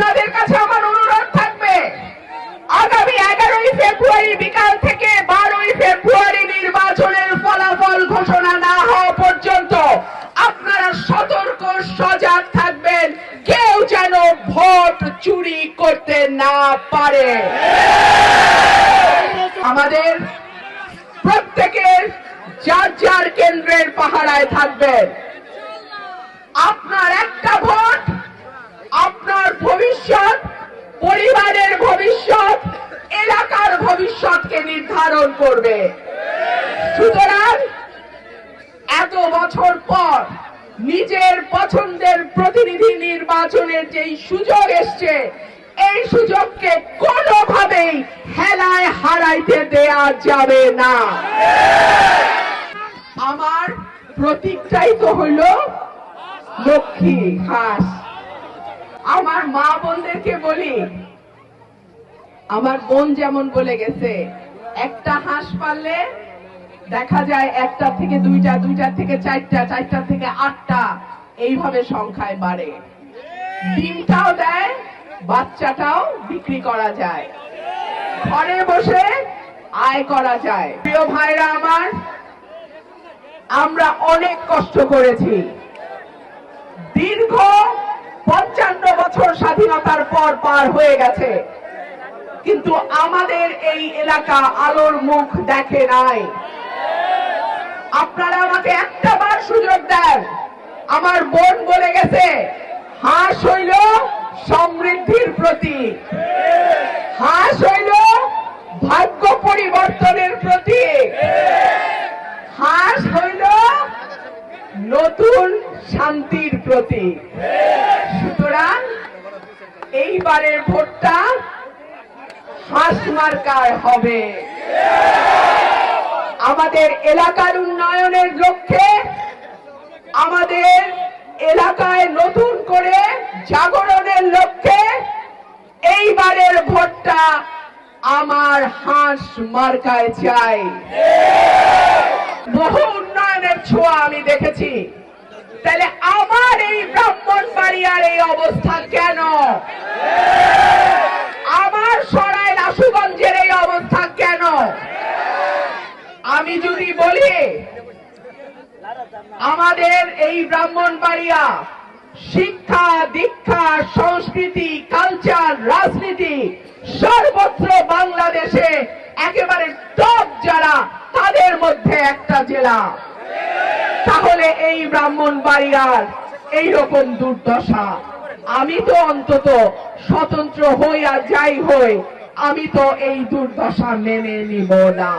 আপনাদের কাছে আমার অনুরোধ থাকবে, আগামী 11ই ফেব্রুয়ারি বিকাল থেকে 12ই ফেব্রুয়ারি নির্বাচনের ফলাফল ঘোষণা না হওয়া পর্যন্ত আপনারা সতর্ক সজাগ থাকবেন, কেউ যেন ভোট চুরি করতে না পারে। আমাদের প্রত্যেকের যার যার কেন্দ্রের পাহারায় থাকবেন। আপনার একটা ভোট আপনার ভবিষ্যৎ, পরিবারের ভবিষ্যৎ, এলাকার ভবিষ্যৎকে নির্ধারণ করবে। সুতরাং এত বছর পর নিজের পছন্দের প্রতিনিধি নির্বাচনের যেই সুযোগ এসছে, এই সুযোগকে কোনোভাবেই হেলায় হারাইতে দেয়া যাবে না। আমার প্রতীকটাই তো হইল লক্ষ্মী হাঁস। আমার মা বোনদেরকে বলি, আমার বোন যেমন বলে গেছে, একটা হাঁস পাললে দেখা যায় একটা থেকে দুইটা, দুইটার থেকে চারটা, চারটা থেকে আটটা, এইভাবে সংখ্যায় বাড়ে। ডিমটাও দেয়, বাচ্চাটাও বিক্রি করা যায়, ঘরে বসে আয় করা যায়। প্রিয় ভাইরা আমার, আমরা অনেক কষ্ট করেছি। দীর্ঘ 55 বছর স্বাধীনতার পর পার হয়ে গেছে, কিন্তু আমাদের এই এলাকা আলোর মুখ দেখে নাই। আপনারা আমাকে একটা বার সুযোগ দেন। আমার বোন বলে গেছে, হাঁস হইল সমৃদ্ধির প্রতীক, হাঁস হইল ভাগ্য পরিবর্তনের প্রতীক, হাঁস হইল নতুন শান্তির প্রতীক। সুতরাং এইবারের ভোটটা হাঁস মার্কায় হবে। আমাদের এলাকার উন্নয়নের লক্ষ্যে, আমাদের এলাকায় নতুন করে জাগরণের লক্ষ্যে এইবারের ভোটটা আমার হাঁস মার্কায় চাই। বহু উন্নয়নের ছোঁয়া আমি দেখেছি, তাহলে আমার এই ব্রাহ্মণবাড়িয়ার এই অবস্থা কেন? আমার সরাইল আশুগঞ্জের এই অবস্থা কেন? আমি যদি বলি, আমাদের এই ব্রাহ্মণবাড়িয়া শিক্ষা, দীক্ষা, সংস্কৃতি, কালচার, রাজনীতি সর্বত্র বাংলাদেশে একেবারে টপ যারা, তাদের মধ্যে একটা জেলা, তাহলে এই ব্রাহ্মণবাড়িয়ার এইরকম দুর্দশা, আমি তো অন্তত স্বতন্ত্র হই আর যাই হই, আমি তো এই দুর্দশা মেনে নিব না।